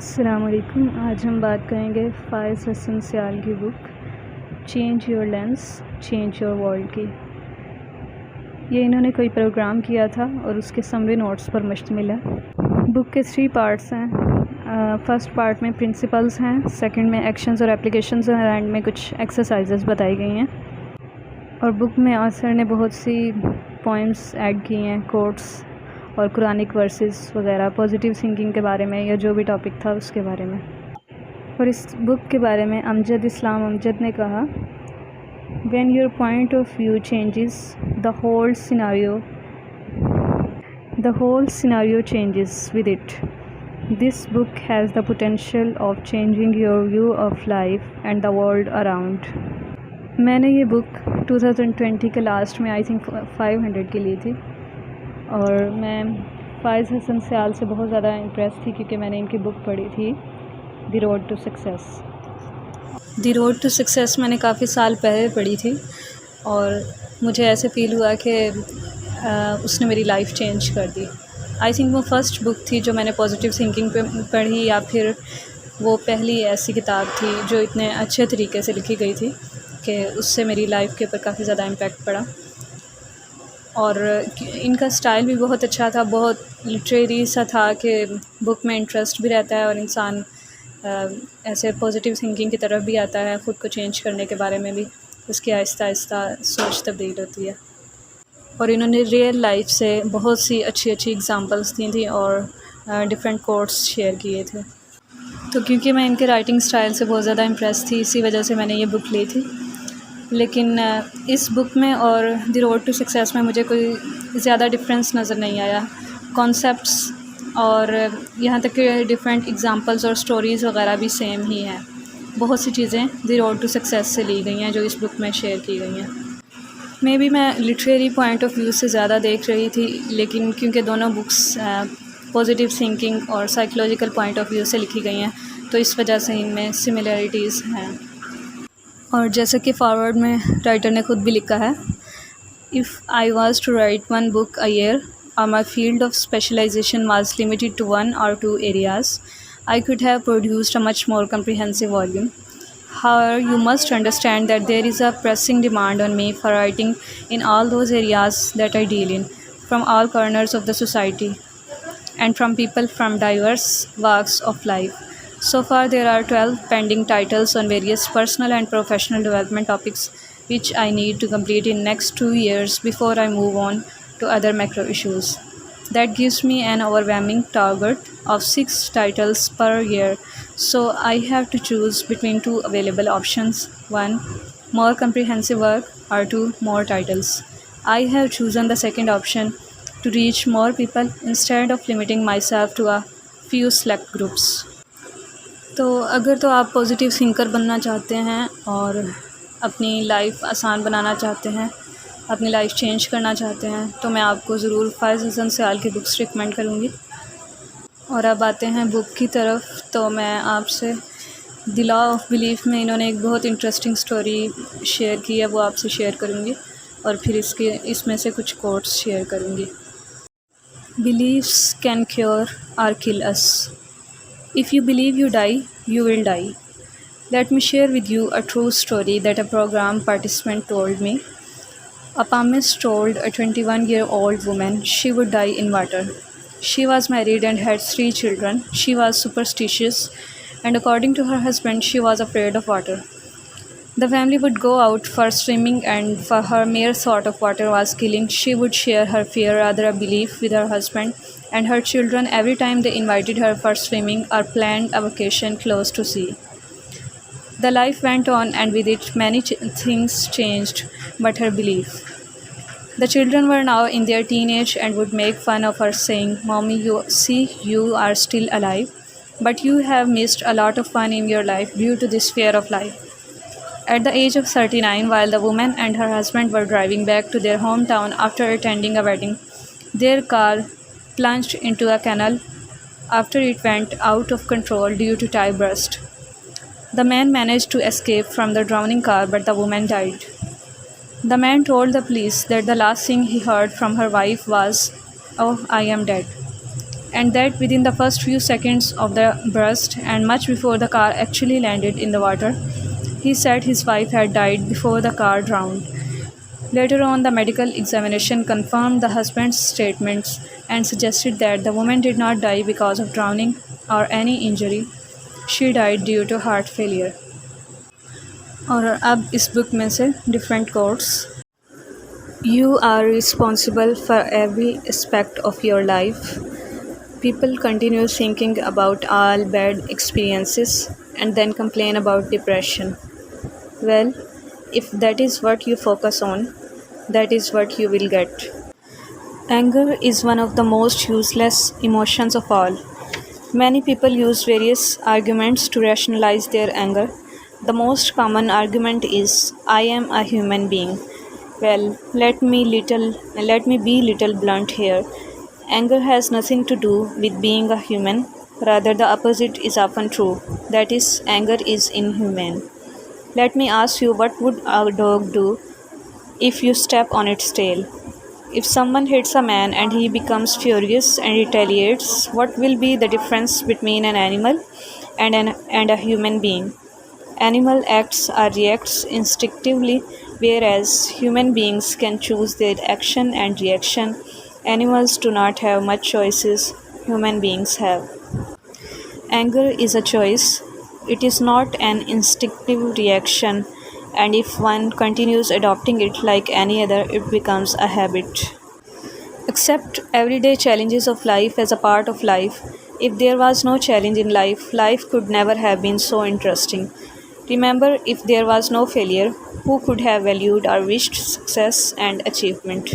अस्सलामुअलैकुम। आज हम बात करेंगे फ़ाइज़ हसन सयाल की book change your lens change your world की। ये इन्होंने कोई प्रोग्राम किया था और उसके समरी नोट्स पर मुश्तमिल है। बुक के 3 पार्ट्स हैं। फर्स्ट पार्ट में प्रिंसिपल्स हैं, सेकंड में एक्शंस और एप्लीकेशंस हैं, एंड में कुछ एक्सरसाइजेस बताई गई हैं। और बुक में ऑथर ने बहुत सी पोइम्स ऐड की हैं, कोट्स और कुरानिक वर्सेस वगैरह, पॉजिटिव थिंकिंग के बारे में या जो भी टॉपिक था उसके बारे में। और इस बुक के बारे में अमजद ने कहा, when your point of view changes the whole scenario changes with it. This book has the potential of changing your view of life and the world around. मैंने ये बुक 2020 के लास्ट में आई थिंक 500 की ली थी और मैं फ़ाइज़ हसन सयाल से बहुत ज़्यादा इम्प्रेस थी क्योंकि मैंने इनकी बुक पढ़ी थी द रोड टू सक्सेस मैंने काफ़ी साल पहले पढ़ी थी और मुझे ऐसे फ़ील हुआ कि उसने मेरी लाइफ चेंज कर दी। आई थिंक वो फ़र्स्ट बुक थी जो मैंने पॉजिटिव थिंकिंग पे पढ़ी, या फिर वो पहली ऐसी किताब थी जो इतने अच्छे तरीके से लिखी गई थी कि उससे मेरी लाइफ के ऊपर काफ़ी ज़्यादा इम्पेक्ट पड़ा। और इनका स्टाइल भी बहुत अच्छा था, बहुत लिटरेरी सा था कि बुक में इंटरेस्ट भी रहता है और इंसान ऐसे पॉजिटिव थिंकिंग की तरफ भी आता है, ख़ुद को चेंज करने के बारे में भी उसकी आहिस्ता आहिस्ता सोच तब्दील होती है। और इन्होंने रियल लाइफ से बहुत सी अच्छी एग्ज़ाम्पल्स दी थी और डिफरेंट कोट्स शेयर किए थे। तो क्योंकि मैं इनके राइटिंग स्टाइल से बहुत ज़्यादा इम्प्रेस थी, इसी वजह से मैंने ये बुक ली थी। लेकिन इस बुक में और द रोड टू सक्सेस में मुझे कोई ज़्यादा डिफरेंस नज़र नहीं आया। कॉन्सेप्ट्स और यहाँ तक कि डिफरेंट एग्ज़ाम्पल्स और स्टोरीज़ वगैरह भी सेम ही हैं। बहुत सी चीज़ें द रोड टू सक्सेस से ली गई हैं जो इस बुक में शेयर की गई हैं। मे बी मैं लिटरेरी पॉइंट ऑफ व्यू से ज़्यादा देख रही थी, लेकिन क्योंकि दोनों बुक्स पॉजिटिव थिंकिंग और साइकोलॉजिकल पॉइंट ऑफ व्यू से लिखी गई हैं तो इस वजह से इनमें सिमिलरिटीज़ हैं। और जैसे कि फॉरवर्ड में राइटर ने खुद भी लिखा है, if I was to write one book a year or my field of specialization was limited to 1 or 2 areas, I could have produced a much more comprehensive volume. However, you must understand that there is a pressing demand on me for writing in all those areas that I deal in, from all corners of the society and from people from diverse walks of life. So far, there are 12 pending titles on various personal and professional development topics, which I need to complete in next 2 years before I move on to other macro issues. That gives me an overwhelming target of 6 titles per year. So I have to choose between 2 available options: 1, more comprehensive work, or 2, more titles. I have chosen the second option to reach more people instead of limiting myself to a few select groups. तो अगर तो आप positive thinker बनना चाहते हैं और अपनी life आसान बनाना चाहते हैं, अपनी लाइफ चेंज करना चाहते हैं, तो मैं आपको ज़रूर फ़ाइज़ हसन सयाल की बुक्स रिकमेंड करूँगी। और अब आते हैं बुक की तरफ, तो मैं आपसे द लॉ ऑफ बिलीफ में इन्होंने एक बहुत इंटरेस्टिंग स्टोरी शेयर की है, वो आपसे शेयर करूँगी और फिर इसमें से कुछ कोट्स शेयर करूँगी। बिलीव्स कैन क्योर और किल अस। If you believe you die, you will die. Let me share with you a true story that a program participant told me. A palmist told a 21-year-old woman she would die in water. She was married and had 3 children. She was superstitious, and according to her husband, she was afraid of water. The family would go out for swimming, and for her mere thought of water was killing. She would share her fear, rather a belief, with her husband and her children every time they invited her for swimming or planned a vacation close to sea. The life went on, and with it many things changed, but her belief. The children were now in their teenage and would make fun of her, saying, "Mommy, you are still alive, but you have missed a lot of fun in your life due to this fear of life." At the age of 39, while the woman and her husband were driving back to their hometown after attending a wedding, their car plunged into a canal after it went out of control due to tire burst. The man managed to escape from the drowning car, but the woman died. The man told the police that the last thing he heard from her wife was, "Oh, I am dead." and that within the first few seconds of the burst and much before the car actually landed in the water. He said his wife had died before the car drowned. Later on, the medical examination confirmed the husband's statements and suggested that the woman did not die because of drowning or any injury. She died due to heart failure. और अब इस book में से different quotes. You are responsible for every aspect of your life. People continue thinking about all bad experiences and then complain about depression. Well, if that is what you focus on, that is what you will get. Anger is one of the most useless emotions of all. Many people use various arguments to rationalize their anger. The most common argument is, I am a human being. Well, let me be little blunt here. Anger has nothing to do with being a human. Rather, the opposite is often true. That is, anger is inhumane. Let me ask you, what would a dog do if you step on its tail? If someone hits a man and he becomes furious and retaliates, what will be the difference between an animal and a human being? Animal acts or reacts instinctively, whereas human beings can choose their action and reaction. Animals do not have much choices, human beings have. Anger is a choice. It is not an instinctive reaction, and if one continues adopting it like any other, it becomes a habit. Accept everyday challenges of life as a part of life. If there was no challenge in life, life could never have been so interesting. Remember, if there was no failure, who could have valued or wished success and achievement?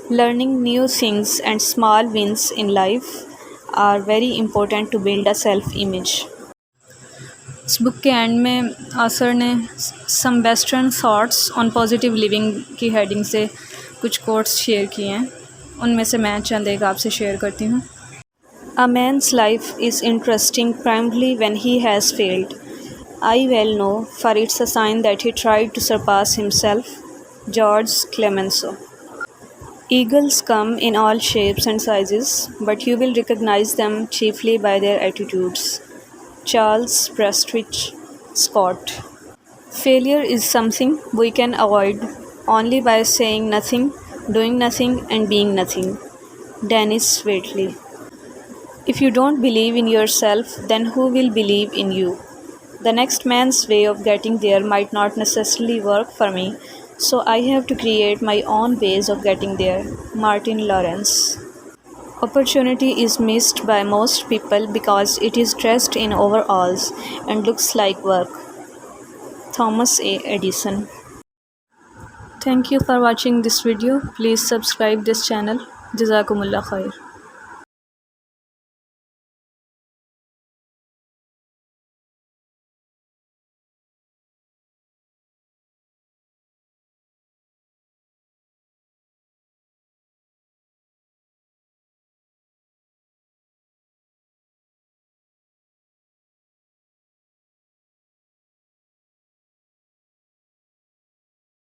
Learning new things and small wins in life are very important to build a self-image. इस book के and में author ने some western thoughts on positive living की heading से कुछ quotes share किए हैं. उनमें से मैं चंद एक आपसे शेयर करती हूँ. A man's life is interesting primarily when he has failed. I well know, for it's a sign that he tried to surpass himself. George Clemenceau. Eagles come in all shapes and sizes, but you will recognize them chiefly by their attitudes. Charles Prestwich Scott. Failure is something we can avoid only by saying nothing, doing nothing, and being nothing. Dennis Waitley. If you don't believe in yourself, then who will believe in you? The next man's way of getting there might not necessarily work for me, so I have to create my own ways of getting there. Martin Lawrence. Opportunity is missed by most people because it is dressed in overalls and looks like work. Thomas A. Edison. Thank you for watching this video. Please subscribe this channel. Jazakumullah khair.